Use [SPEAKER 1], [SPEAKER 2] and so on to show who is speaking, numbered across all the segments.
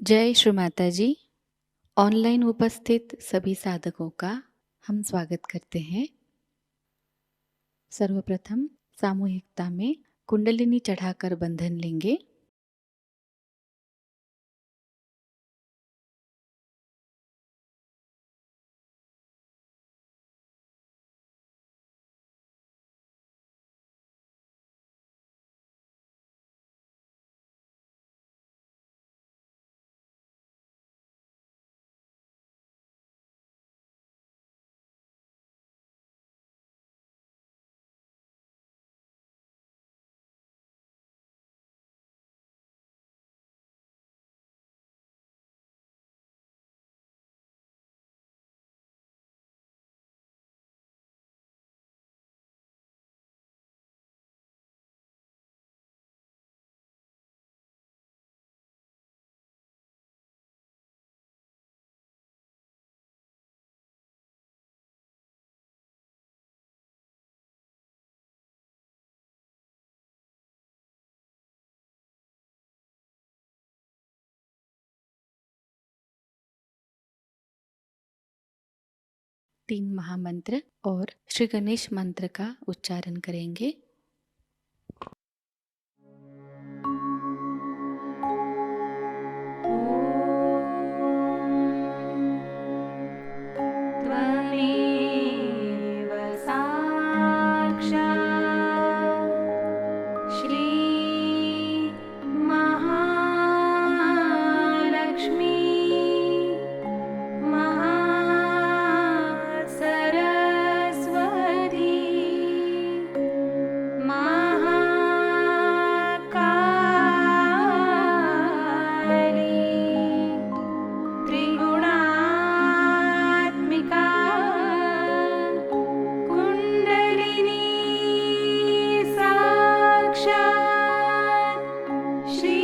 [SPEAKER 1] जय श्री माताजी। ऑनलाइन उपस्थित सभी साधकों का हम स्वागत करते हैं। सर्वप्रथम सामूहिकता में कुंडलिनी चढ़ाकर बंधन लेंगे। तीन महामंत्र और श्री गणेश मंत्र का उच्चारण करेंगे।
[SPEAKER 2] त्वमेव साक्षात् श्री महालक्ष्मी महासरस्वती महाकाली त्रिगुणात्मिका कुण्डलिनी साक्षात् श्री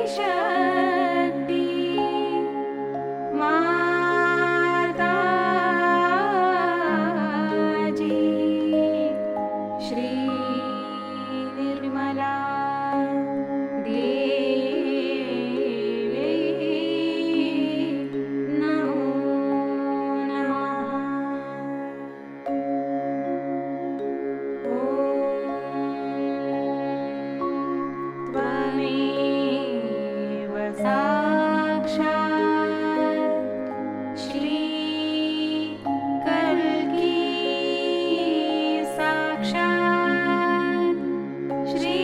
[SPEAKER 2] आदिशक्ति माताजी श्री निर्मला देवी नमो नमः। त्वमेव साक्षात् श्री कल्की साक्षात् श्री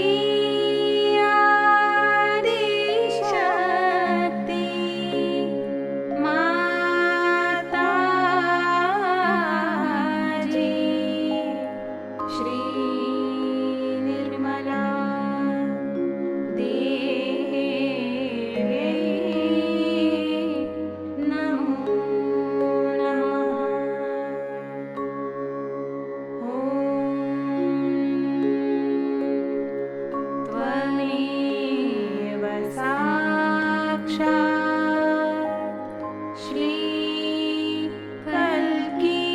[SPEAKER 2] आदिशक्ति माताजी श्री निर्मला देवी नमो नमः। त्वमेव साक्षात् श्री कल्की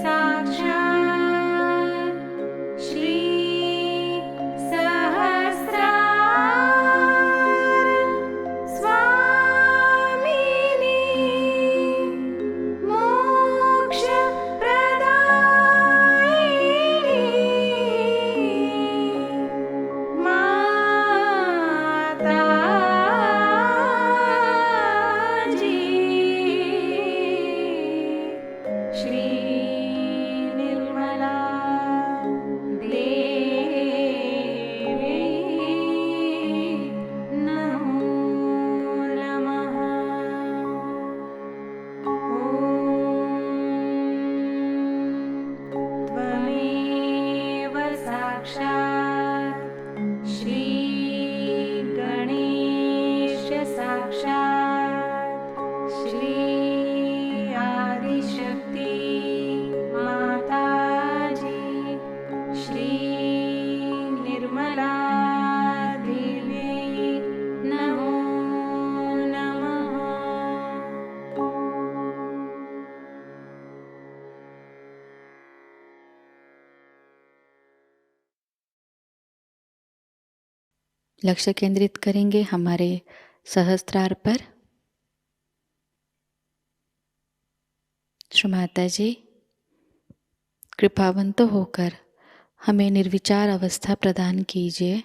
[SPEAKER 2] साक्षात् श्री सहस्रार स्वामिनी मोक्षप्रदायिनी माताजी श्री निर्मला देवी नमो नमः। त्वमेव साक्षात् श्री गणेश साक्षात् श्री आदिशक्ति माताजी श्री निर्मला देवी नमो नमः।
[SPEAKER 1] लक्ष्य केंद्रित करेंगे हमारे सहस्त्रार पर। श्री माताजी, कृपावंत होकर हमें निर्विचार अवस्था प्रदान कीजिए।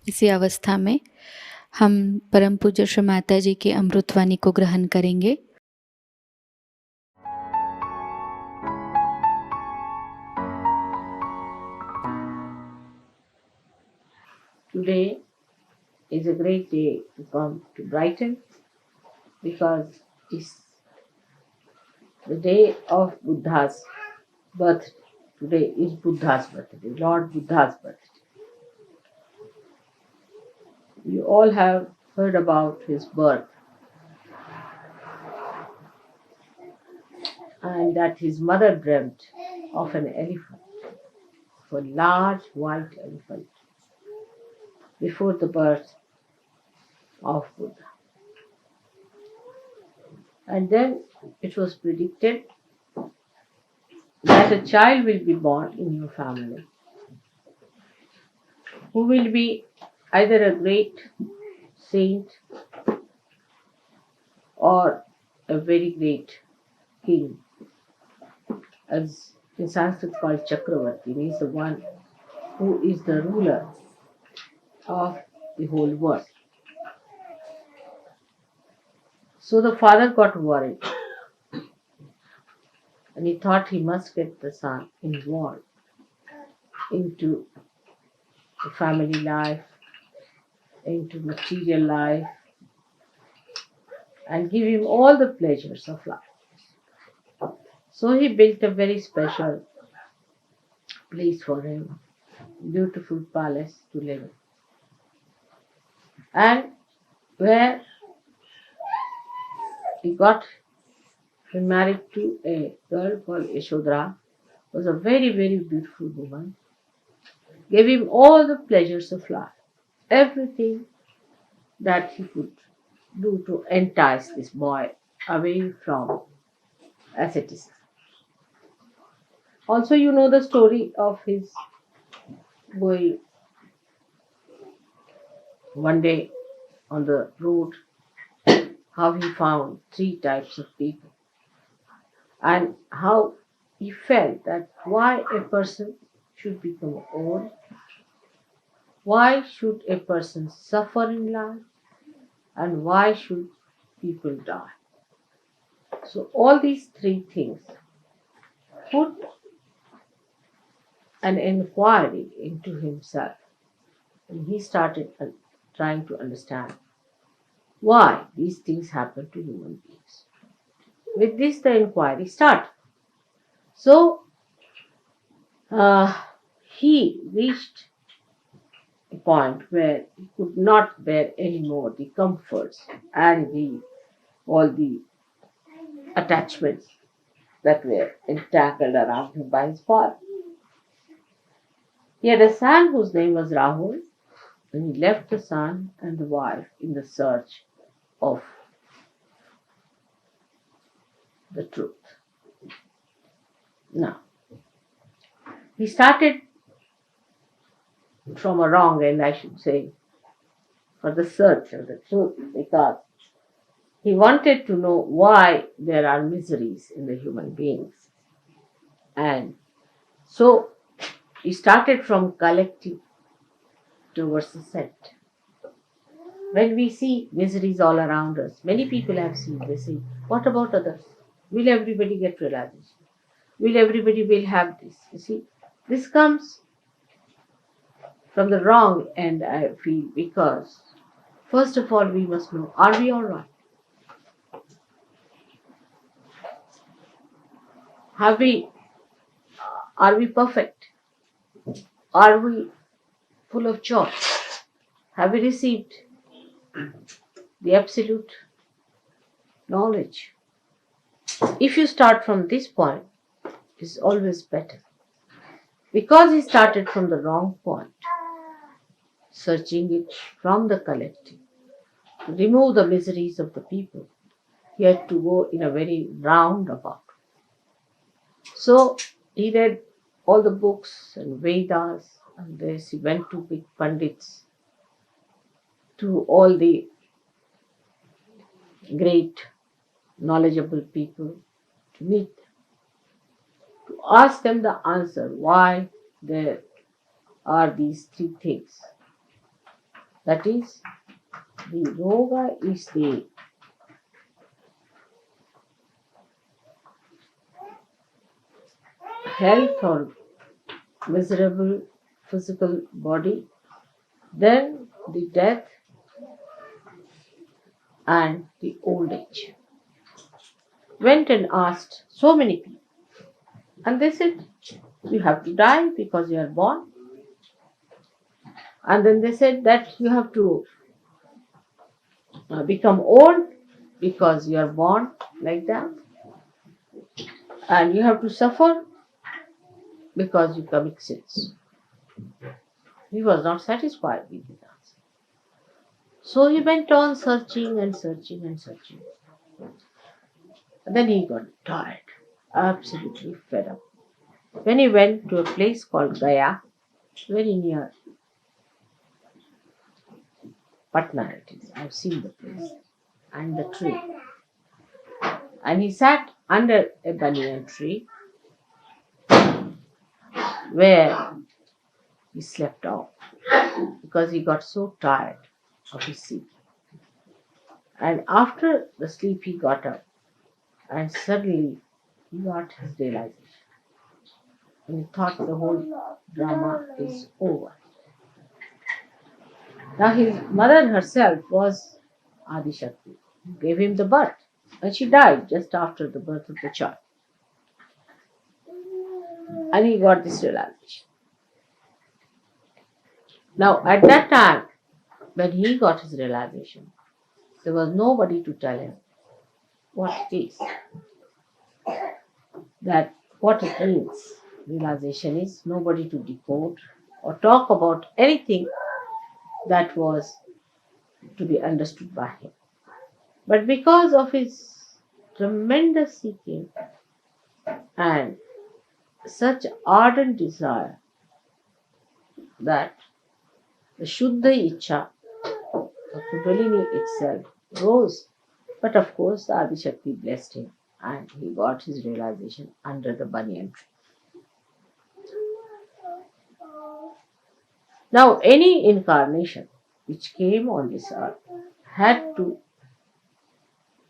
[SPEAKER 1] इसी अवस्था में हम परम पूज्य श्री माताजी की अमृतवाणी को ग्रहण करेंगे।
[SPEAKER 3] Today is a great day to come to Brighton because it's the day of Buddha's birthday. Today is Buddha's birthday, Lord Buddha's birthday. You all have heard about his birth and that his mother dreamt of an elephant, of a large white elephant, before the birth of Buddha. And then it was predicted that a child will be born in your family who will be either a great saint or a very great king, as in Sanskrit called Chakravarti, means the one who is the ruler of the whole world. So the father got worried and he thought he must get the son involved into the family life, into material life, and give him all the pleasures of life. So he built a very special place for him, beautiful palace to live in. And where he got married to a girl called Yashodhara, was a very, very beautiful woman, gave him all the pleasures of life, everything that he could do to entice this boy away from asceticism. Also, you know the story of his going one day on the road, how he found three types of people, and how he felt that why a person should become old, why should a person suffer in life, and why should people die. So all these three things put an inquiry into himself, and he started trying to understand why these things happen to human beings. With this, the inquiry started. So he reached a point where he could not bear any more the comforts and all the attachments that were entangled around him by his father. He had a son whose name was Rahul, and he left the son and the wife in the search of the truth. Now, he started from a wrong end, I should say, for the search of the truth, because he wanted to know why there are miseries in the human beings. And so he started from collective towards the set. When we see miseries all around us, many people have seen, they say, what about others? Will everybody get realization? Will everybody will have this? You see, this comes from the wrong end, I feel, because first of all, we must know, are we all right? Are we perfect? Are we full of joy? Have we received the absolute knowledge? If you start from this point, it's always better. Because he started from the wrong point, searching it from the collective, to remove the miseries of the people, he had to go in a very roundabout. So he read all the books and Vedas, and this he went to big pundits, to all the great knowledgeable people, to meet them, to ask them the answer why there are these three things. That is, the yoga is the health or miserable physical body, then the death and the old age. Went and asked so many people, and they said, you have to die because you are born. And then they said that you have to become old because you are born like that. And you have to suffer because you commit sins. He was not satisfied with his answer. So he went on searching and searching and searching. And then he got tired, absolutely fed up. When he went to a place called Gaya, very near Patna it is. I've seen the place and the tree. And he sat under a banyan tree where he slept off because he got so tired of his seeking. And after the sleep, he got up and suddenly he got his realization. And he thought the whole drama is over. Now his mother herself was Adi Shakti, who gave him the birth. And she died just after the birth of the child. And he got this realization. Now at that time, when he got his realization, there was nobody to tell him what it is, that what it means. Realization is nobody to decode or talk about anything that was to be understood by him. But because of his tremendous seeking and such ardent desire that the Shuddha Ichha, the Kundalini itself, rose. But of course, the Adi Shakti blessed him and he got his realization under the banyan tree. Now, any incarnation which came on this earth had to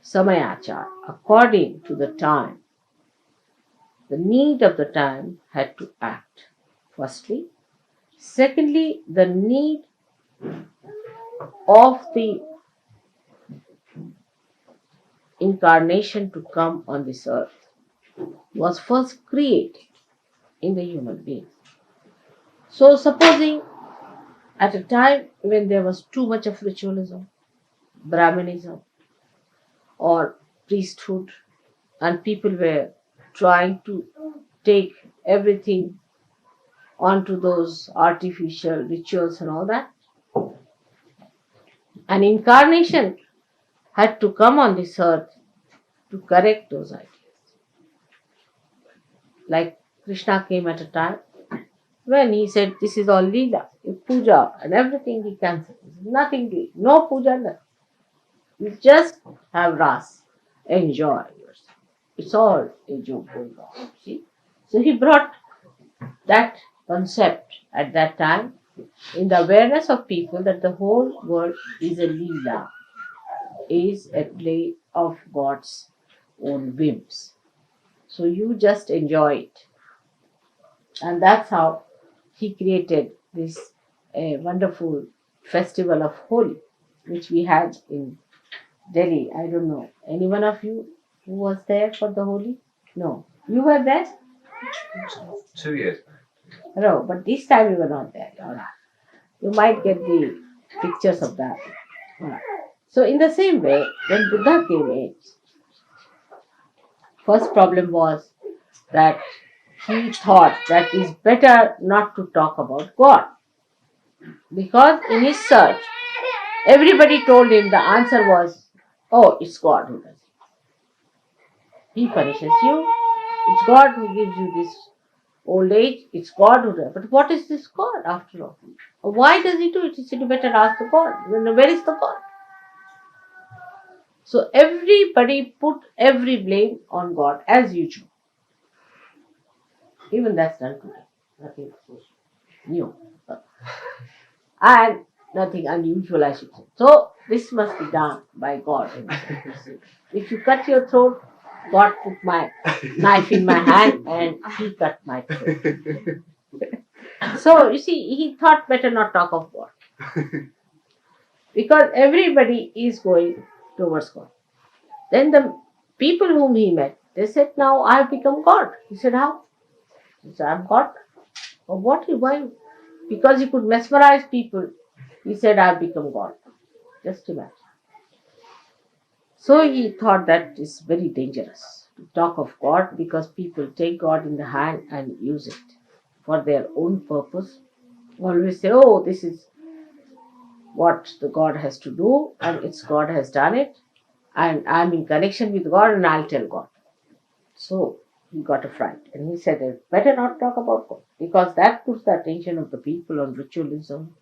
[SPEAKER 3] samayachar, according to the time, the need of the time had to act. Firstly. Secondly, the need of the incarnation to come on this earth was first created in the human being. So, supposing at a time when there was too much of ritualism, Brahmanism, or priesthood, and people were trying to take everything onto those artificial rituals and all that, an incarnation had to come on this earth to correct those ideas. Like Krishna came at a time when he said, this is all Leela, Puja and everything he cancelled. Nothing doing, no Puja, nothing. You just have Ras, enjoy yourself. It's all a joke going on, see. So he brought that concept at that time in the awareness of people that the whole world is a Leela, is a play of God's own whims. So you just enjoy it. And that's how he created this wonderful festival of Holi, which we had in Delhi. I don't know. Any one of you who was there for the Holi? No. You were there?
[SPEAKER 4] 2 years.
[SPEAKER 3] No, but this time you were not there. You might get the pictures of that. So in the same way, when Buddha came in, first problem was that he thought that it's better not to talk about God. Because in his search, everybody told him the answer was, oh, it's God who does it. He punishes you. It's God who gives you this old age. It's God who does it. But what is this God after all? Why does he do it? He said, you better ask the God. Where is the God? So everybody put every blame on God as usual. Even that's done today. Nothing new. And nothing unusual, I should say. So this must be done by God. If you cut your throat, God put my knife in my hand and he cut my throat. So you see, he thought better not talk of God. Because everybody is going towards God. Then the people whom he met, they said, now I have become God. He said, how? He said, I'm God. Oh, what? Why? Because he could mesmerize people. He said, I have become God. Just imagine. So he thought that is very dangerous to talk of God because people take God in the hand and use it for their own purpose. Always say, oh, this is what the God has to do and it's God has done it and I'm in connection with God and I'll tell God. So he got a fright and he said, it's better not talk about God because that puts the attention of the people on ritualism,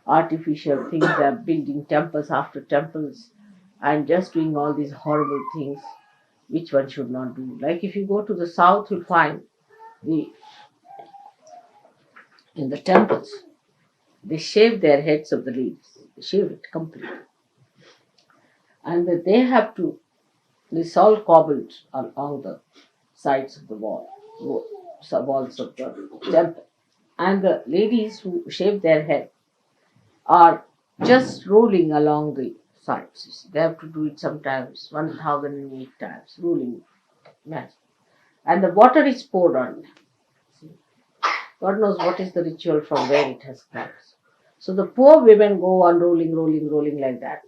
[SPEAKER 3] artificial things. They are building temples after temples and just doing all these horrible things which one should not do. Like if you go to the south, you'll find the in the temples, they shave their heads of the leaves. They shave it completely. And that they have to, this all cobbled along the sides of the walls of the temple. And the ladies who shave their head are just rolling along the sides. You see. They have to do it sometimes 1008 times, rolling. Imagine. And the water is poured on them. See. God knows what is the ritual from where it has come. So the poor women go on rolling like that.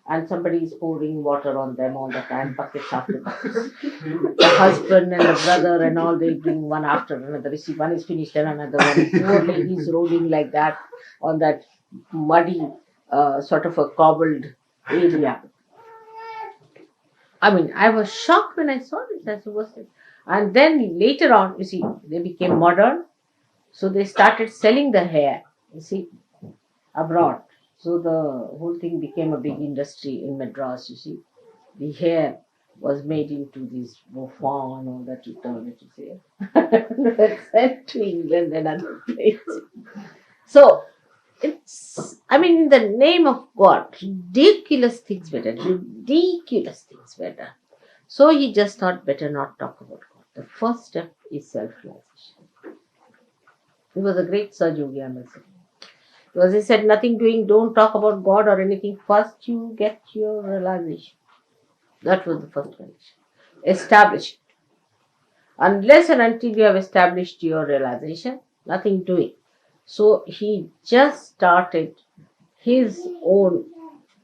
[SPEAKER 3] And somebody is pouring water on them all the time, buckets after buckets. The husband and the brother and all, they bring one after another. You see, one is finished and another one. Poor lady is rolling like that on that muddy, sort of a cobbled area. I mean, I was shocked when I saw this. I was, and then later on, you see, they became modern. So they started selling the hair, you see, abroad. So the whole thing became a big industry in Madras, you see. The hair was made into this bouffant and all that, you turn it, you see. Sent to England and other places. So it's, I mean, in the name of God, ridiculous things were done. Ridiculous things were done. So he just thought, better not talk about God. The first step is self-realization. He was a great Sahajayoga Meditation. Because he said, nothing doing, don't talk about God or anything. First you get your realization. That was the first condition. Establish it. Unless and until you have established your realization, nothing doing. So he just started his own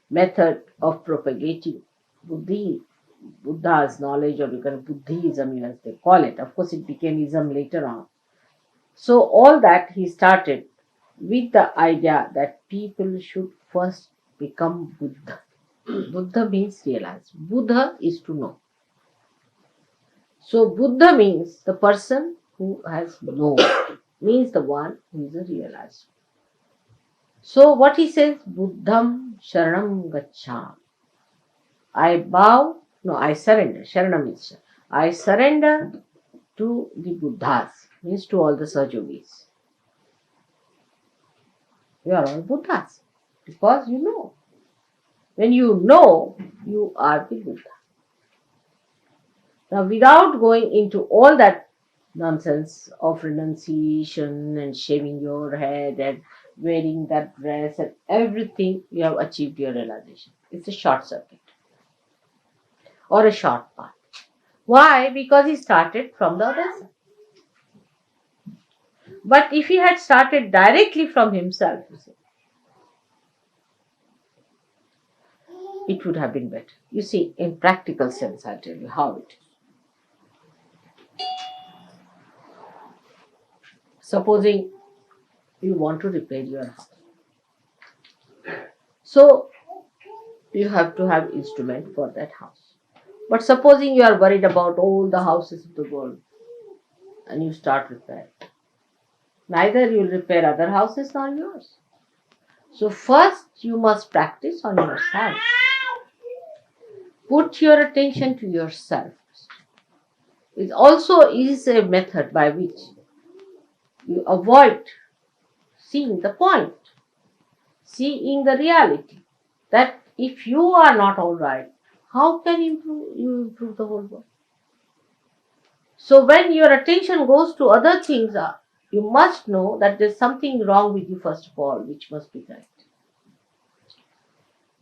[SPEAKER 3] method of propagating Buddha's knowledge, or you can Buddhism as they call it. Of course, it became ism later on. So all that he started with the idea that people should first become Buddha. Buddha means realize. Buddha is to know. So Buddha means the person who has known, means the one who is a realizer. So what he says, Buddham Sharanam Gaccham. I surrender. Sharanam means I surrender to the Buddhas, means to all the Sahajogis. You are all Buddhas because you know. When you know, you are the Buddha. Now, without going into all that nonsense of renunciation and shaving your head and wearing that dress and everything, you have achieved your realization. It's a short circuit or a short path. Why? Because he started from the other side. But if he had started directly from himself, it would have been better. You see, in practical sense, I'll tell you how it is. Supposing you want to repair your house. So, you have to have instrument for that house. But supposing you are worried about all the houses of the world and you start repairing. Neither you will repair other houses nor yours. So first you must practice on yourself. Put your attention to yourself. It also is a method by which you avoid seeing the point, seeing the reality. That if you are not all right, how can you improve the whole world? So when your attention goes to other things, you must know that there's something wrong with you first of all, which must be corrected.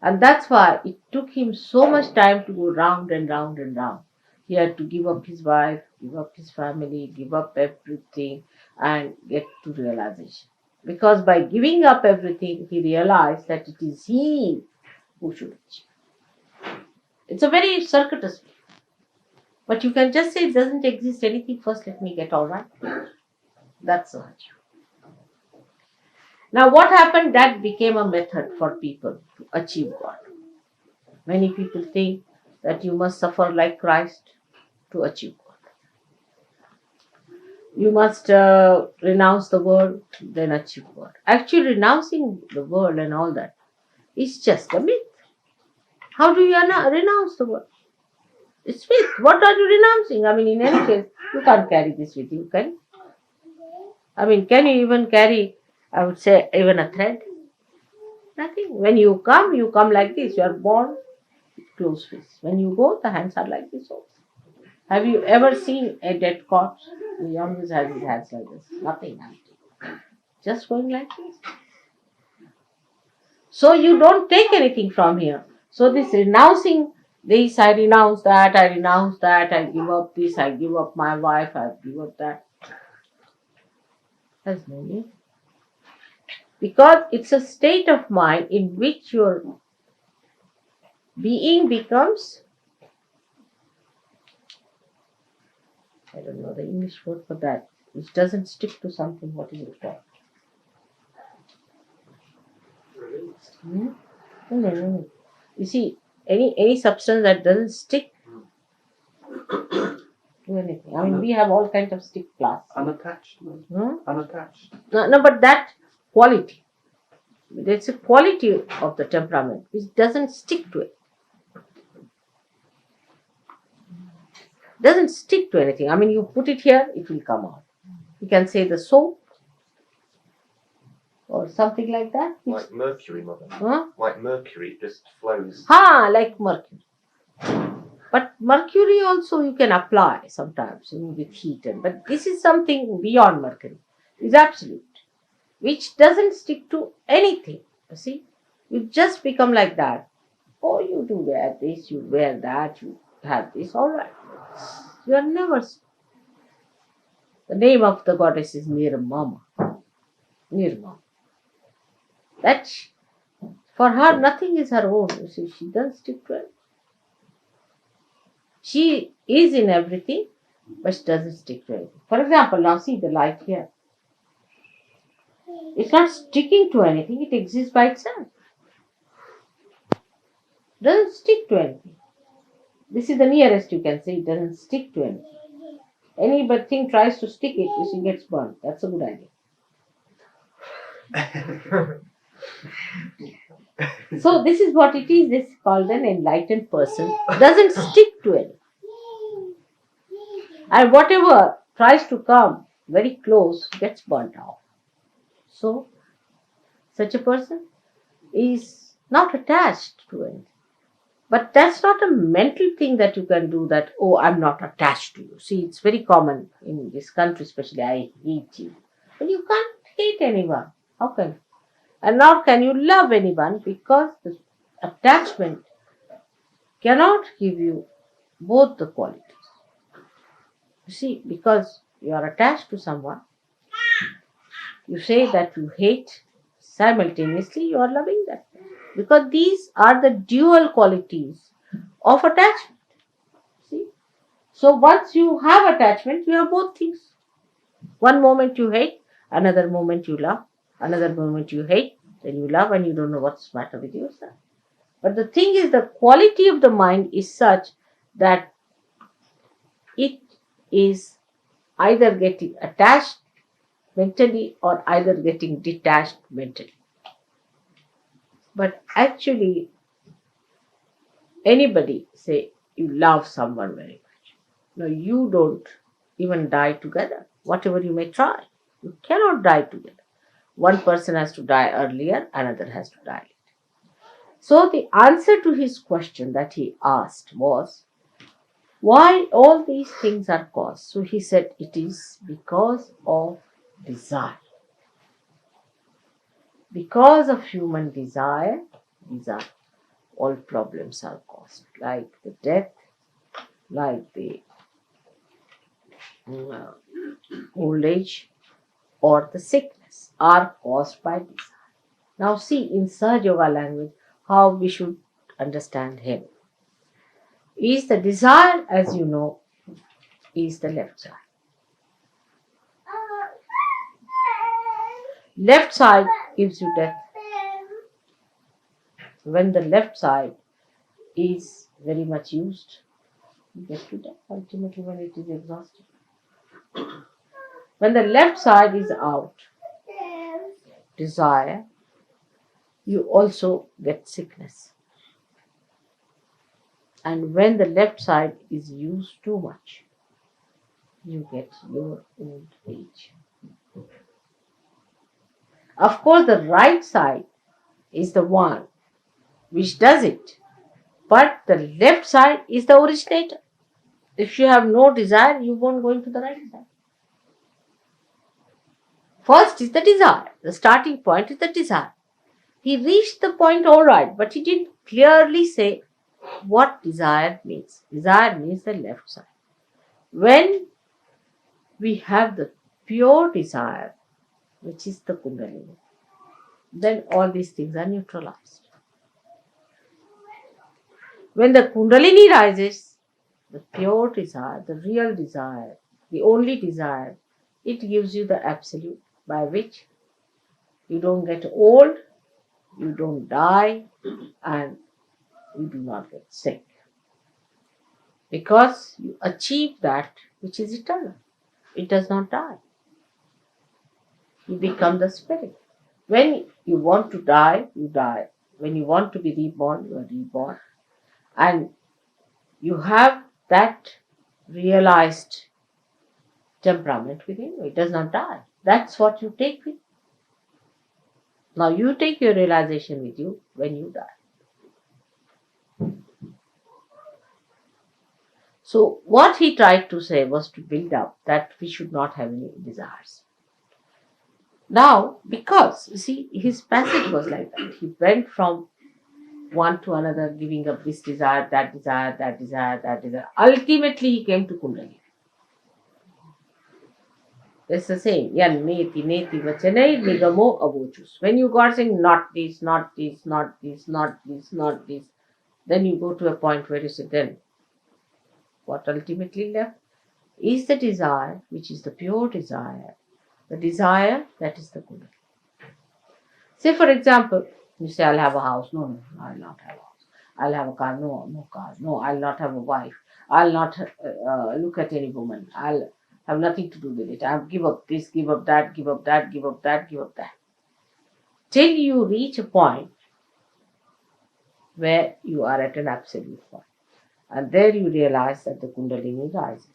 [SPEAKER 3] And that's why it took him so much time to go round and round and round. He had to give up his wife, give up his family, give up everything and get to realization. Because by giving up everything, he realized that it is he who should achieve. It's a very circuitous way. But you can just say it doesn't exist anything, first let me get all right. That's Sahaja. Now what happened? That became a method for people to achieve God. Many people think that you must suffer like Christ to achieve God. You must renounce the world, then achieve God. Actually, renouncing the world and all that is just a myth. How do you renounce the world? It's myth. What are you renouncing? I mean, in any case, you can't carry this with you, can you? I mean, can you even carry, I would say, even a thread? Nothing. When you come like this. You are born closed fist. When you go, the hands are like this also. Have you ever seen a dead corpse? The youngest has his hands like this. Nothing empty. Just going like this. So you don't take anything from here. So this renouncing this, I renounce that, I renounce that, I give up this, I give up my wife, I give up that. Has no meaning. Because it's a state of mind in which your being becomes, I don't know the English word for that, which doesn't stick to something. What is it called? No. You see, any substance that doesn't stick to anything. I mean, we have all kinds of stick plastic.
[SPEAKER 4] Unattached. Unattached.
[SPEAKER 3] No, but that quality. There's a quality of the temperament which doesn't stick to it. Doesn't stick to anything. I mean, you put it here, it will come out. You can say the soap or something like that.
[SPEAKER 4] Like mercury, mother.
[SPEAKER 3] Huh?
[SPEAKER 4] Like mercury, it just flows.
[SPEAKER 3] Like mercury. But mercury also you can apply sometimes with heat. But this is something beyond mercury. It's absolute. Which doesn't stick to anything. You see? You just become like that. Oh, you do wear this, you wear that, you have this, all right. You are never. The name of the goddess is Nirmama. Nirmama. That for her nothing is her own. You see, she doesn't stick to it. She is in everything, but she doesn't stick to anything. For example, now see the light here. It's not sticking to anything, it exists by itself. Doesn't stick to anything. This is the nearest you can say, it doesn't stick to anything. Anything tries to stick it, you see, gets burnt. That's a good idea. So this is what it is. This is called an enlightened person. Doesn't stick to it. And whatever tries to come very close gets burnt off. So such a person is not attached to it. But that's not a mental thing that you can do that, oh, I'm not attached to you. See, it's very common in this country, especially, I hate you. But you can't hate anyone. How can you? And nor can you love anyone because the attachment cannot give you both the qualities. You see, because you are attached to someone, you say that you hate, simultaneously you are loving that. Because these are the dual qualities of attachment. See? So once you have attachment, you have both things. One moment you hate, another moment you love, another moment you hate, then you love and you don't know what's the matter with yourself. But the thing is, the quality of the mind is such that it is either getting attached mentally or either getting detached mentally. But actually, anybody say you love someone very much. No, you don't even die together. Whatever you may try, you cannot die together. One person has to die earlier, another has to die later. So the answer to his question that he asked was, why all these things are caused? So he said, it is because of desire. Because of human desire, all problems are caused, like the death, like the old age, or the sickness are caused by desire. Now see in Sahajayoga language how we should understand him. Is the desire, as you know, is the left side. Left side gives you death. When the left side is very much used, you get to death ultimately when it is exhausted. When the left side is out, desire, you also get sickness. And when the left side is used too much, you get your old age. Of course, the right side is the one which does it, but the left side is the originator. If you have no desire, you won't go into the right side. First is the desire. The starting point is the desire. He reached the point all right, but he didn't clearly say what desire means. Desire means the left side. When we have the pure desire, which is the Kundalini, then all these things are neutralized. When the Kundalini rises, the pure desire, the real desire, the only desire, it gives you the absolute by which you don't get old, you don't die, and you do not get sick. Because you achieve that which is eternal. It does not die. You become the spirit. When you want to die, you die. When you want to be reborn, you are reborn. And you have that realized temperament within you. It does not die. That's what you take with you. Now you take your realization with you when you die. So what he tried to say was to build up that we should not have any desires. Now, because, you see, his passage was like that. He went from one to another, giving up this desire, that desire, that desire, that desire. Ultimately, he came to Kundalini. It's the same. Yan neti neti vachanai nigamo avochus. When you got saying not this, not this, not this, not this, not this, then you go to a point where you say, then what ultimately left is the desire, which is the pure desire. The desire that is the Kundalini. Say, for example, you say, I'll have a house. No, I'll not have a house. I'll have a car. No car. No, I'll not have a wife. I'll not look at any woman. I'll have nothing to do with it. I'll give up this, give up that, give up that, give up that, give up that. Till you reach a point where you are at an absolute point. And there you realize that the Kundalini rises.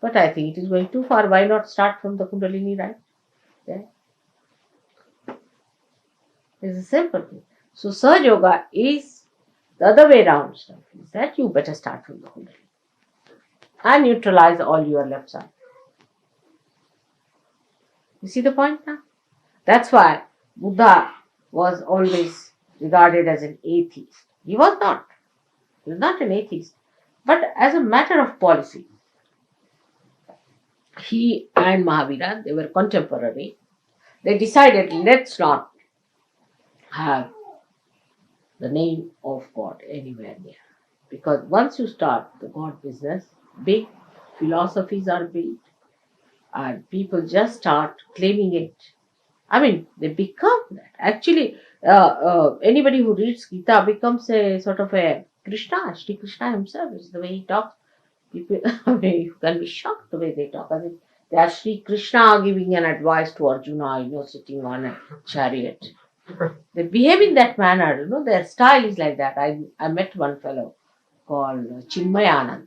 [SPEAKER 3] But I think it is going too far. Why not start from the Kundalini, right? Yeah. It's a simple thing. So Sahajayoga is the other way around stuff. Is that you better start from the Kundalini and neutralize all your left side. You see the point now? That's why Buddha was always regarded as an atheist. He was not. He was not an atheist. But as a matter of policy, he and Mahavira, they were contemporary. They decided, let's not have the name of God anywhere near. Because once you start the God business, big philosophies are built and people just start claiming it. I mean, they become that. Actually, anybody who reads Gita becomes a sort of a Krishna. Shri Krishna himself is the way he talks. People, I mean, you can be shocked the way they talk. As if they are Shri Krishna giving an advice to Arjuna, sitting on a chariot. They behave in that manner, their style is like that. I met one fellow called Chinmayanand.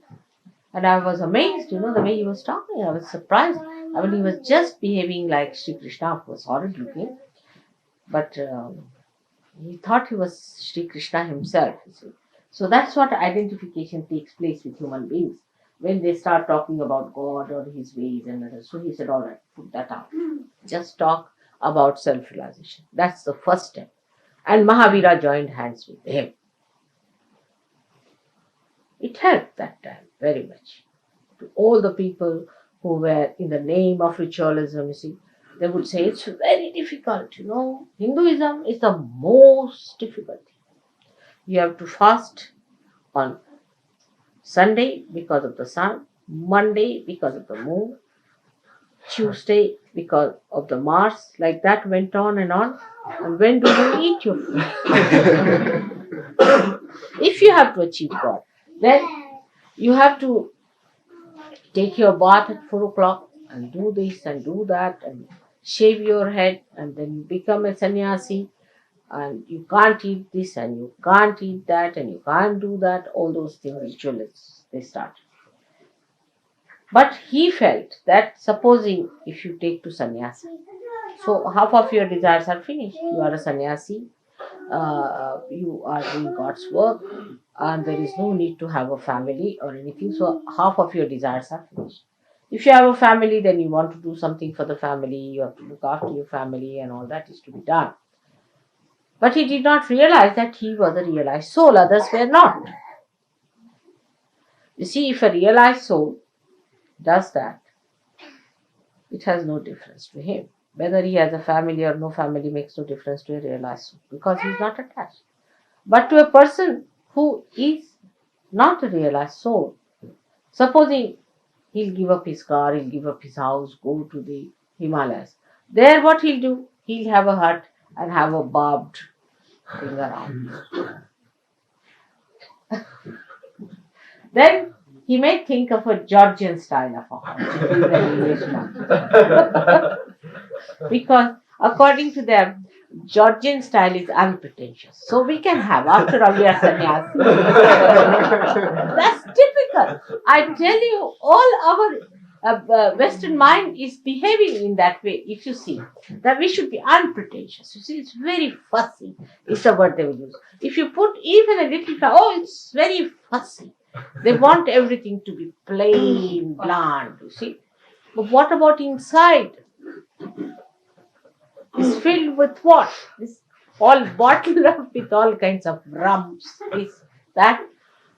[SPEAKER 3] And I was amazed, the way he was talking. I was surprised. I mean, he was just behaving like Sri Krishna, of course, horrid looking. But he thought he was Sri Krishna himself. You see. So that's what identification takes place with human beings. When they start talking about God or his ways and others. So he said, all right, put that out. Just talk about self-realization. That's the first step. And Mahavira joined hands with him. It helped that time very much. To all the people who were in the name of ritualism, you see, they would say it's very difficult, Hinduism is the most difficult. You have to fast on Sunday because of the sun, Monday because of the moon, Tuesday because of the Mars, like that went on. And when do you eat your food? If you have to achieve God, then you have to take your bath at 4 o'clock and do this and do that and shave your head and then you become a sannyasi and you can't eat this and you can't eat that and you can't do that. All those things, ritualists, they start. But he felt that supposing if you take to sannyasi, So half of your desires are finished. You are a sannyasi. You are doing God's work, and there is no need to have a family or anything. So half of your desires are finished. If you have a family, then you want to do something for the family. You have to look after your family, and all that is to be done. But he did not realize that he was a realized soul. Others were not. You see, if a realized soul does that, it has no difference to him. Whether he has a family or no family makes no difference to a realized soul because he is not attached. But to a person who is not a realized soul, supposing he'll give up his car, he'll give up his house, go to the Himalayas. There, what he'll do? He'll have a hut and have a barbed thing around. Then he may think of a Georgian style of a hut. Because according to them, Georgian style is unpretentious. So we can have, after all, we are sannyasi. That's typical. I tell you, all our Western mind is behaving in that way. If you see that we should be unpretentious, you see, it's very fussy. Is the word they will use. If you put even a little, it's very fussy. They want everything to be plain, bland. You see, but what about inside? Is filled with what? This all bottled up with all kinds of rums, this, that.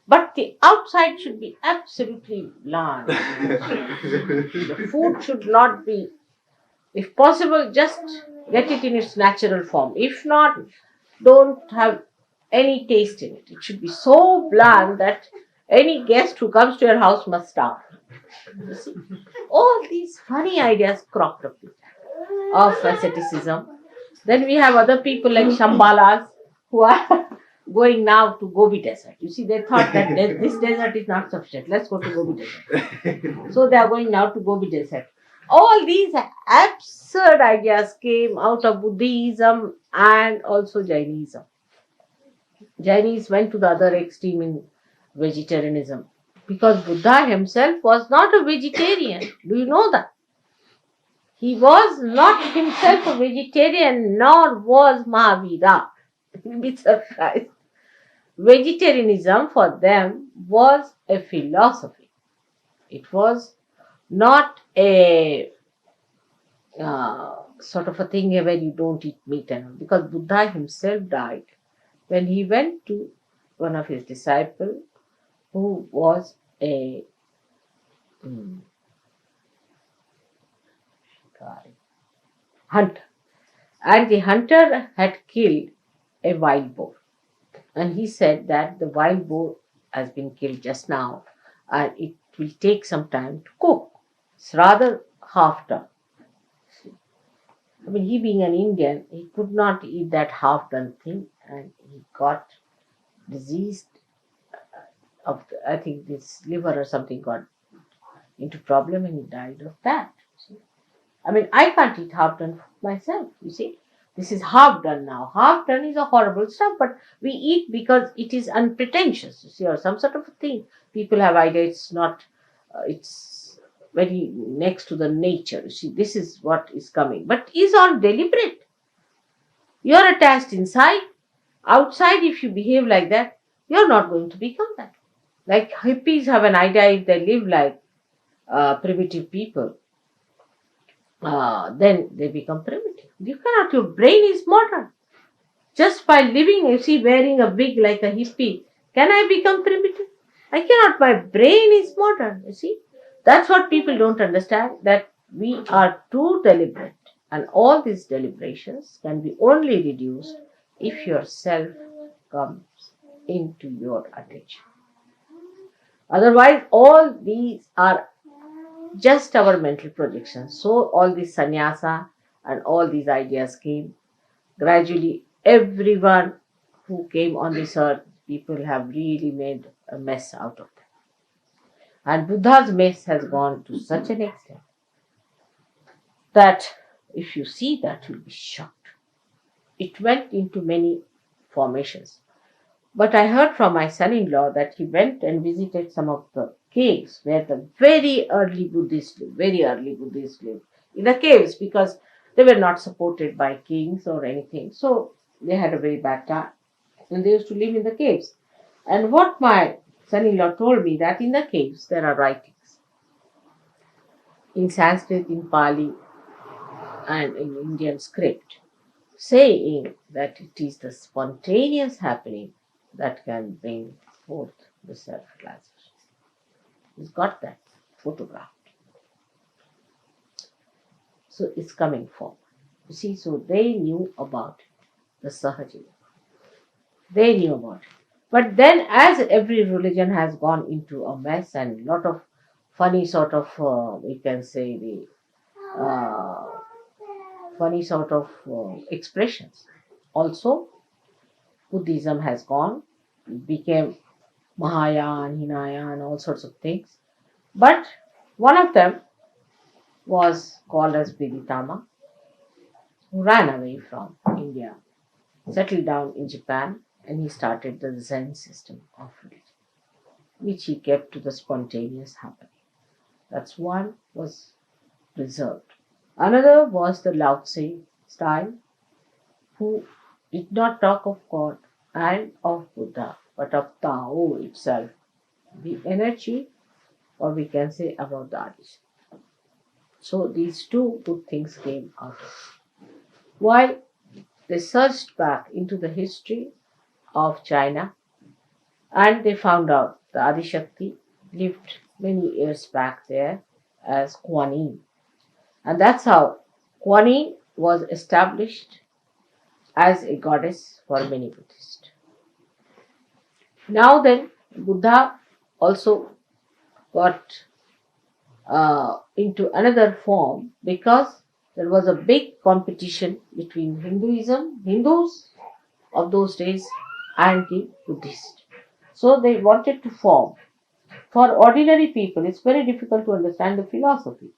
[SPEAKER 3] But the outside should be absolutely bland. The food should not be, if possible, just get it in its natural form. If not, don't have any taste in it. It should be so bland that any guest who comes to your house must starve. You see, all these funny ideas cropped up of asceticism. Then we have other people like Shambhalas who are going now to Gobi Desert. You see, they thought that this desert is not sufficient. Let's go to Gobi Desert. So they are going now to Gobi Desert. All these absurd ideas came out of Buddhism and also Jainism. Jainis went to the other extreme in vegetarianism because Buddha himself was not a vegetarian. Do you know that? He was not himself a vegetarian, nor was Mahavira. You'll be surprised. Vegetarianism for them was a philosophy. It was not a sort of a thing where you don't eat meat and all. Because Buddha himself died when he went to one of his disciples who was a hunter. And the hunter had killed a wild boar. And he said that the wild boar has been killed just now and it will take some time to cook. It's rather half done. I mean, he being an Indian, he could not eat that half done thing and he got diseased I think this liver or something got into problem and he died of that. See? I mean, I can't eat half done myself, you see. This is half done now. Half done is a horrible stuff, but we eat because it is unpretentious, you see, or some sort of a thing. People have idea it's not, it's very next to the nature. You see, this is what is coming, but is all deliberate. You are attached inside. Outside, if you behave like that, you are not going to become that. Like hippies have an idea if they live like primitive people, then they become primitive. You cannot, your brain is modern. Just by living, you see, wearing a wig like a hippie, can I become primitive? I cannot, my brain is modern, you see. That's what people don't understand, that we are too deliberate. And all these deliberations can be only reduced if your self comes into your attention. Otherwise, all these are just our mental projections. So all this sannyasa and all these ideas came. Gradually, everyone who came on this earth, people have really made a mess out of them. And Buddha's mess has gone to such an extent that if you see that, you'll be shocked. It went into many formations. But I heard from my son-in-law that he went and visited some of the caves where the very early Buddhists lived, in the caves, because They were not supported by kings or anything, so they had a very bad time. And they used to live in the caves. And what my son-in-law told me, that in the caves there are writings in Sanskrit, in Pali, and in Indian script, saying that it is the spontaneous happening that can bring forth the self-realization. He's got that photographed. So it's coming forward. You see, so they knew about the Sahajayoga. They knew about it. But then, as every religion has gone into a mess and a lot of funny sort of, we can say, the funny sort of expressions. Also, Buddhism has gone, became Mahayana, Hinayana, all sorts of things. But one of them was called as Viditama, who ran away from India, settled down in Japan, and he started the Zen system of religion, which he kept to the spontaneous happening. That's one was preserved. Another was the Lao Tse style, who did not talk of God and of Buddha, but of Tao itself, the energy, or we can say about the Adi. So these two good things came out of it. While they searched back into the history of China, and they found out the Adi Shakti lived many years back there as Kuan Yin. And that's how Kuan Yin was established as a goddess for many Buddhists. Now then, Buddha also got into another form because there was a big competition between Hindus of those days, and the Buddhists. So they wanted to form. For ordinary people, it's very difficult to understand the philosophy.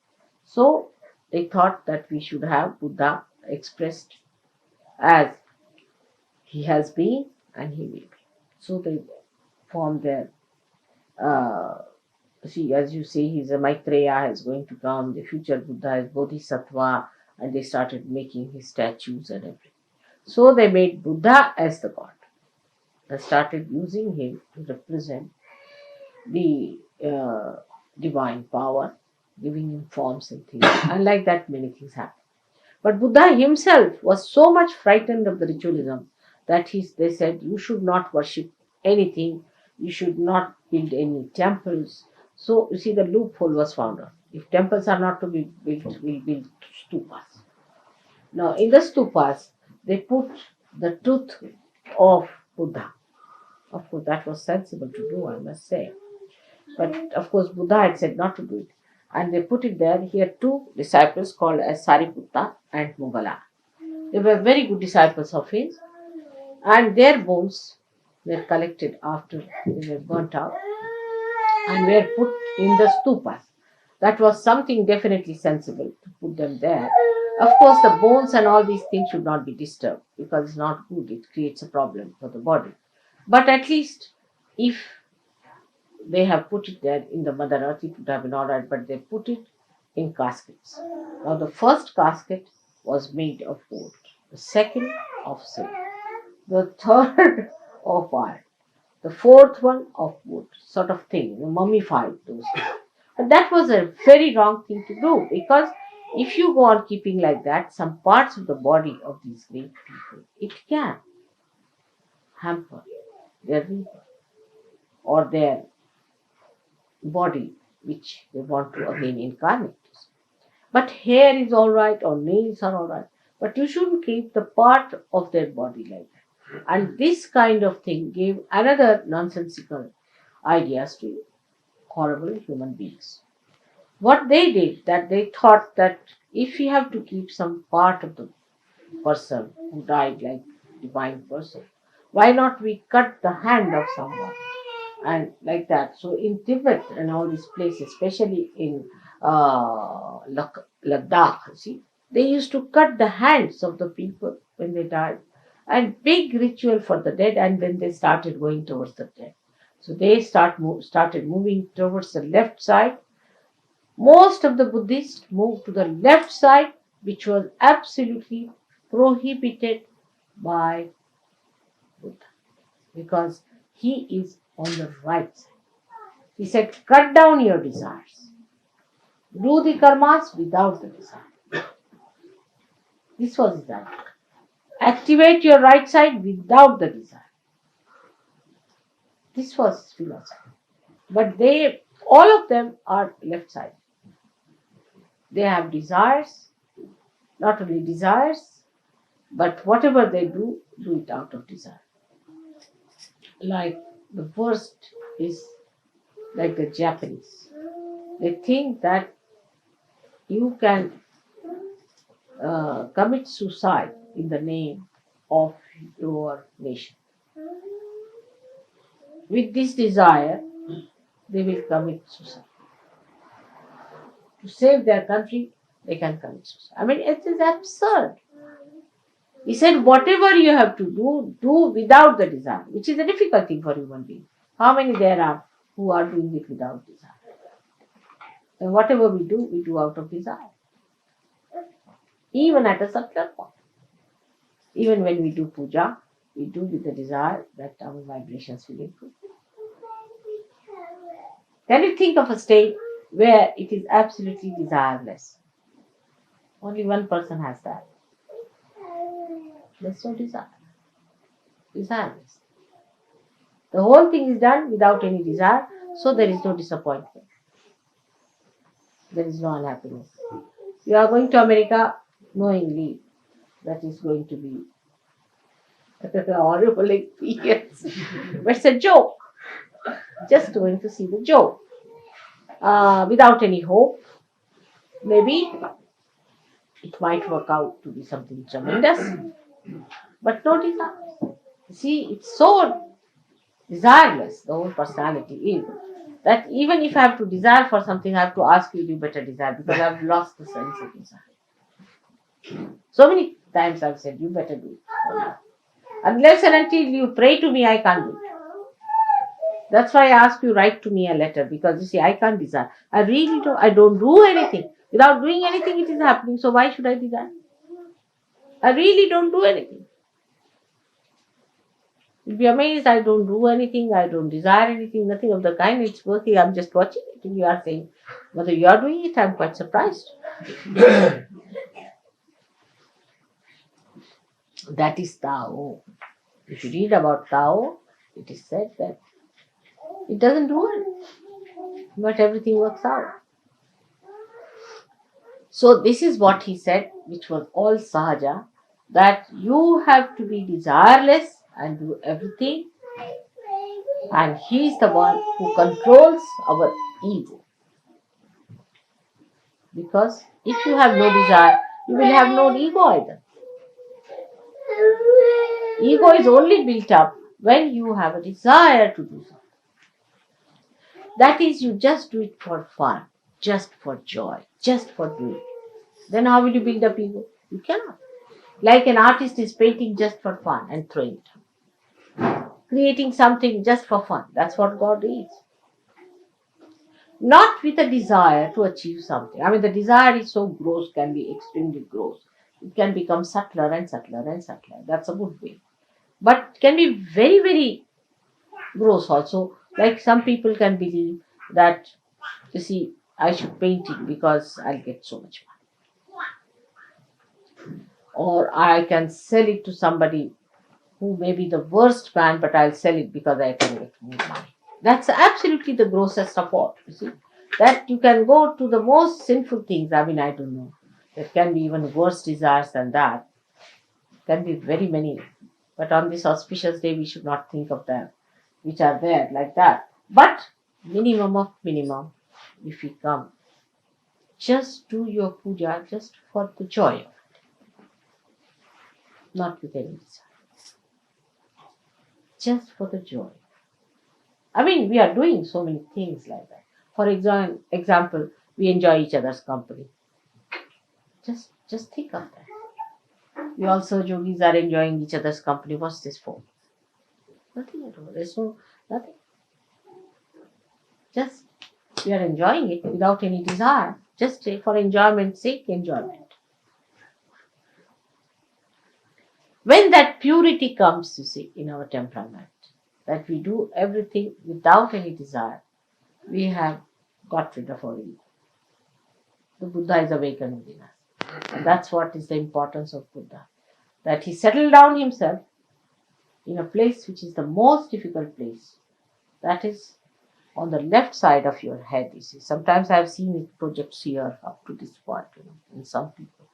[SPEAKER 3] So they thought that we should have Buddha expressed as he has been and he will be. So they formed their, see, as you say, he's a Maitreya is going to come, the future Buddha is Bodhisattva, and they started making his statues and everything. So they made Buddha as the god and started using him to represent the divine power, giving him forms and things. And like that, many things happened. But Buddha himself was so much frightened of the ritualism that they said, you should not worship anything, you should not build any temples. So, you see, the loophole was found out. If temples are not to be built, we'll build stupas. Now, in the stupas, they put the tooth of Buddha. Of course, that was sensible to do, I must say. But of course, Buddha had said not to do it. And they put it there. He had two disciples called as Sariputta and Mugala. They were very good disciples of his. And their bones were collected after they were burnt out and were put in the stupas. That was something definitely sensible to put them there. Of course, the bones and all these things should not be disturbed because it's not good. It creates a problem for the body. But at least if they have put it there in the Mother Earth, it would have been all right, but they put it in caskets. Now, the first casket was made of wood, the second of silver, the third of iron, the fourth one of wood, sort of thing, mummified those things. But that was a very wrong thing to do because if you go on keeping like that, some parts of the body of these great people, it can hamper their rebirth or their body which they want to again incarnate. But hair is all right or nails are all right, but you shouldn't keep the part of their body like that. And this kind of thing gave another nonsensical ideas to horrible human beings. What they did, that they thought that if we have to keep some part of the person who died like divine person, why not we cut the hand of someone and like that. So in Tibet and all these places, especially in Ladakh, see, they used to cut the hands of the people when they died, and big ritual for the dead, and then they started going towards the dead. So they started moving towards the left side. Most of the Buddhists moved to the left side which was absolutely prohibited by Buddha, because he is on the right side. He said, cut down your desires. Do the karmas without the desire. This was his idea. Activate your right side without the desire. This was his philosophy. But all of them are left side. They have desires, not only desires, but whatever they do it out of desire. Like the worst is like the Japanese. They think that you can commit suicide in the name of your nation. With this desire, they will commit suicide. To save their country, they can commit suicide. I mean, it is absurd. He said, whatever you have to do without the desire, which is a difficult thing for human beings. How many there are who are doing it without desire? And whatever we do out of desire. Even at a subtler form. Even when we do puja, we do with the desire that our vibrations will improve. Can you think of a state where it is absolutely desireless? Only one person has that. There's no desire. Desireless. The whole thing is done without any desire, so there is no disappointment. There is no unhappiness. You are going to America knowingly that is going to be a horrible experience. But it's a joke. Just going to see the joke. Without any hope. Maybe it might work out to be something tremendous. But no desire. See, it's so desireless, the whole personality is, that even if I have to desire for something, I have to ask you better desire, because I have lost the sense of desire. So many times I've said, you better do it. Unless and until you pray to me, I can't do it. That's why I ask you, write to me a letter, because you see, I can't desire. I don't do anything. Without doing anything, it is happening. So why should I desire? I really don't do anything. You'll be amazed, I don't do anything, I don't desire anything, nothing of the kind. It's working, I'm just watching it. And you are saying, whether you are doing it, I'm quite surprised. That is Tao. If you read about Tao, it is said that it doesn't do it, but everything works out. So this is what he said, which was all Sahaja, that you have to be desireless and do everything, and he is the one who controls our ego. Because if you have no desire, you will have no ego either. Ego is only built up when you have a desire to do something. That is, you just do it for fun, just for joy, just for doing. Then how will you build up ego? You cannot. Like an artist is painting just for fun and throwing it. Creating something just for fun. That's what God is. Not with a desire to achieve something. I mean, the desire is so gross, can be extremely gross. It can become subtler and subtler and subtler. That's a good way. But it can be very, very gross also. Like some people can believe that, you see, I should paint it because I'll get so much money. Or I can sell it to somebody who may be the worst man, but I'll sell it because I can get more money. That's absolutely the grossest of all, you see. That you can go to the most sinful things. I mean, I don't know. There can be even worse desires than that. Can be very many. But on this auspicious day, we should not think of them, which are there like that. But minimum of minimum, if we come, just do your puja just for the joy of it. Not with any desire. Just for the joy. I mean, we are doing so many things like that. For example, we enjoy each other's company. Just think of that. We also, yogis, are enjoying each other's company. What's this for? Nothing at all. There's nothing. Just we are enjoying it without any desire. Just for enjoyment's sake, enjoyment. When that purity comes, you see, in our temperament, that we do everything without any desire, we have got rid of our ego. The Buddha is awakened within us. And that's what is the importance of Buddha. That he settled down himself in a place which is the most difficult place. That is on the left side of your head, you see. Sometimes I have seen it projects here up to this point, in some people.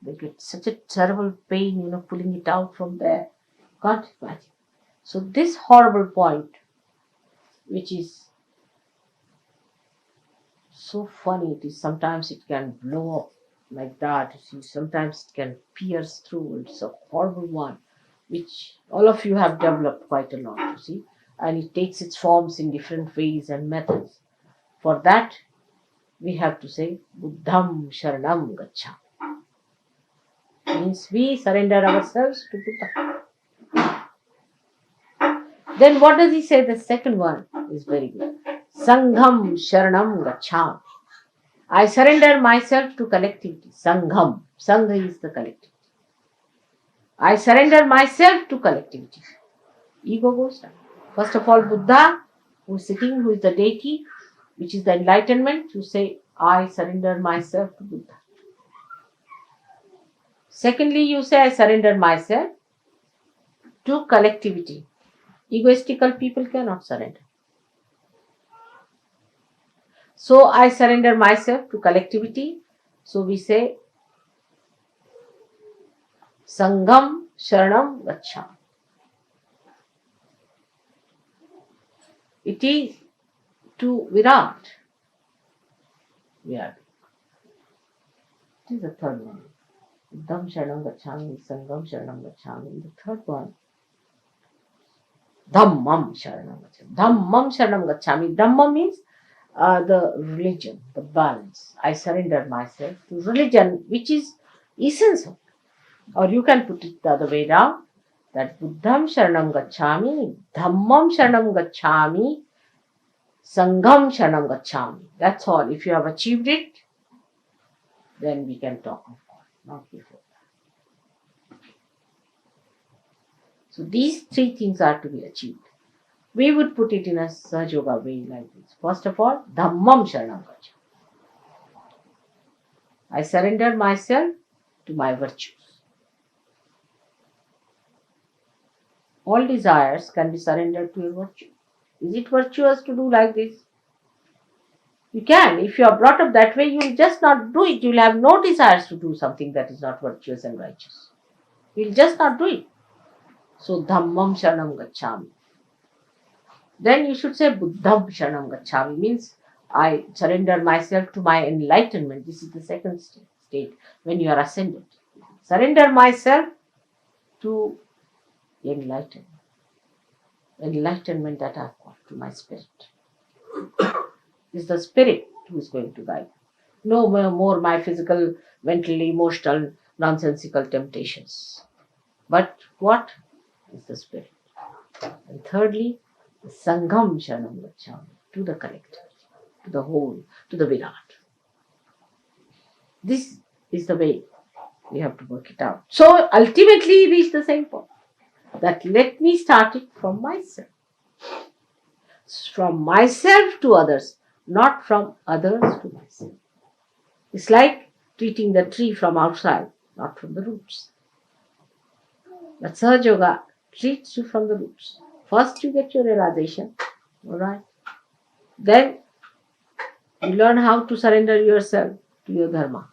[SPEAKER 3] They get such a terrible pain, pulling it out from there. Can't imagine. So this horrible point, which is so funny, it is sometimes it can blow up like that. You see, sometimes it can pierce through. It's a horrible one, which all of you have developed quite a lot, you see. And it takes its forms in different ways and methods. For that, we have to say, Buddham Sharanam Gaccha. Means we surrender ourselves to Buddha. Then what does he say? The second one is very good. Sangham Sharanam Gaccham. I surrender myself to collectivity. Sangham. Sangha is the collectivity. I surrender myself to collectivity. Ego goes down. First of all, Buddha, who is sitting, who is the deity, which is the enlightenment, you say, I surrender myself to Buddha. Secondly, you say, I surrender myself to collectivity. Egoistical people cannot surrender. So, I surrender myself to collectivity. So, we say, Sangham Sharanam Gaccham. It is to Virat. It is the third one. Buddham Sharanam Gacchami, Sangham Sharanam Gacchami. The third one, Dhammam Sharanam Gacchami. Dhammam Sharanam Gacchami. Dhamma means the religion, the balance. I surrender myself to religion, which is essence of it. Or you can put it the other way down, that Buddham Sharanam Gacchami, Dhammam Sharanam Gacchami, Sangham Sharanam Gacchami. That's all. If you have achieved it, then we can talk of God, not before that. So these three things are to be achieved. We would put it in a Sahajayoga way like this. First of all, Dhammam Sharanam Gacchami. I surrender myself to my virtues. All desires can be surrendered to your virtue. Is it virtuous to do like this? You can. If you are brought up that way, you will just not do it. You will have no desires to do something that is not virtuous and righteous. You will just not do it. So, Dhammam Sharanam Gacchami. Then you should say Buddham Sharanam Gacchami, means I surrender myself to my enlightenment. This is the second state when you are ascended. Surrender myself to enlightenment. Enlightenment that I have got to my spirit. It's the spirit who is going to guide. No more my physical, mental, emotional, nonsensical temptations. But what is the spirit? And thirdly, the Sangham Sharanam Gacchami, to the collective, to the whole, to the Virat. This is the way we have to work it out. So ultimately reach the same point. That let me start it from myself. From myself to others, not from others to myself. It's like treating the tree from outside, not from the roots. But Sahaja Yoga treats you from the roots. First you get your realization, alright? Then you learn how to surrender yourself to your dharma.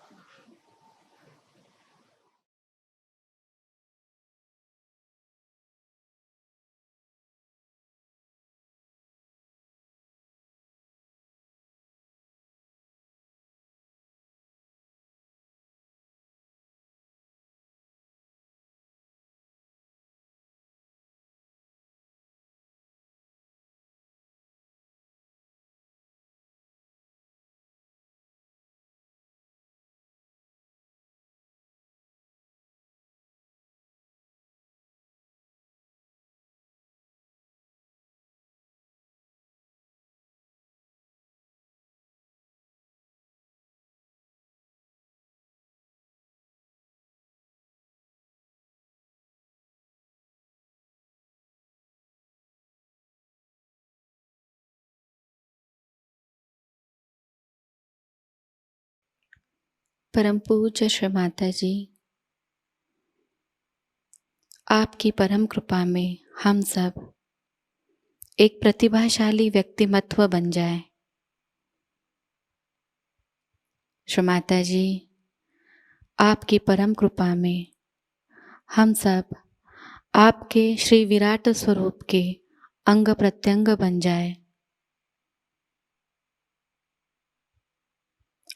[SPEAKER 1] परम पूज्य श्री माताजी, आपकी परम कृपा में हम सब एक प्रतिभाशाली व्यक्तिमत्व बन जाए। श्री माताजी, आपकी परम कृपा में हम सब आपके श्री विराट स्वरूप के अंग प्रत्यंग बन जाए।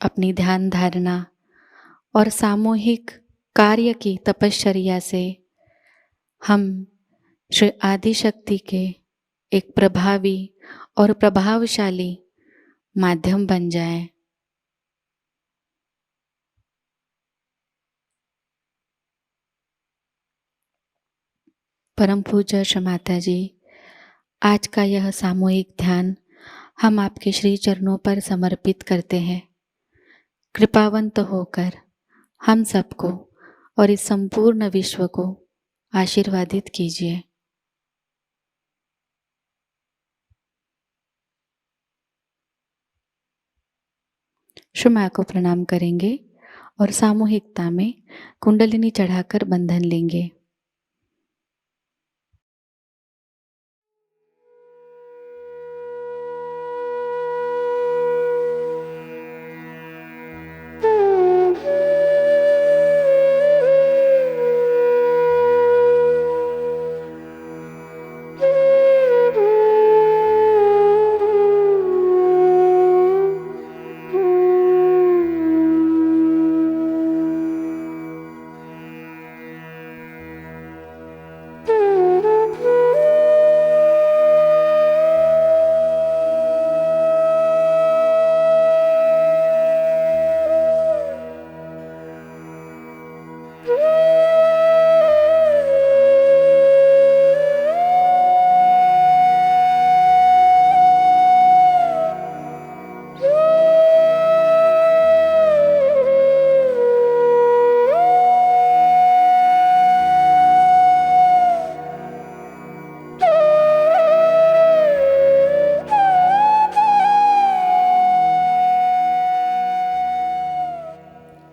[SPEAKER 1] अपनी ध्यान धारणा और सामूहिक कार्य की तपश्चर्या से हम श्री आदिशक्ति के एक प्रभावी और प्रभावशाली माध्यम बन जाए। परम पूज्य श्री माताजी, आज का यह सामूहिक ध्यान हम आपके श्री चरणों पर समर्पित करते हैं। कृपावंत होकर हम सबको और इस संपूर्ण विश्व को आशीर्वादित कीजिए। श्री माँ को प्रणाम करेंगे और सामूहिकता में कुंडलिनी चढ़ाकर बंधन लेंगे।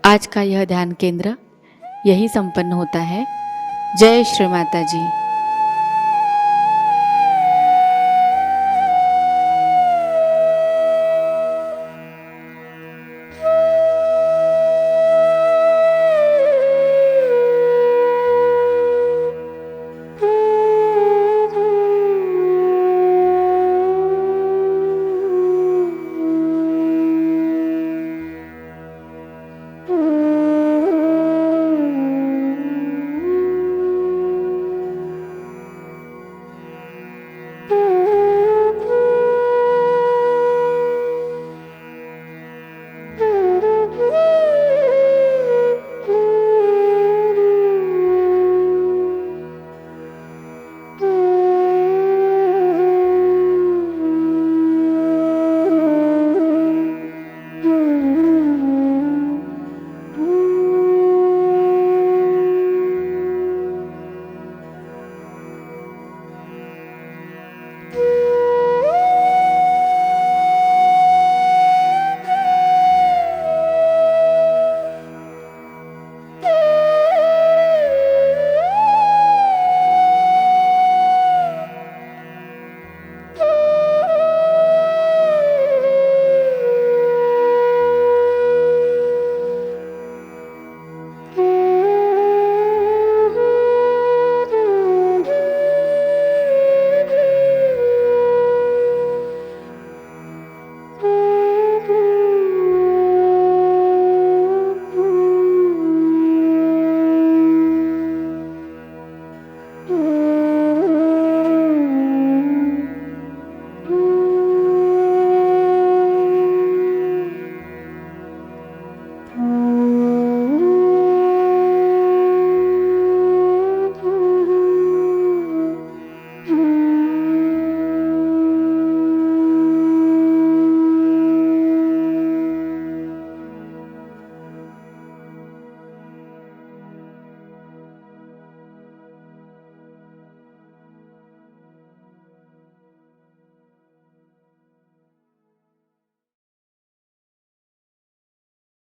[SPEAKER 1] आज का यह ध्यान केंद्र यही संपन्न होता है। जय श्री माता जी।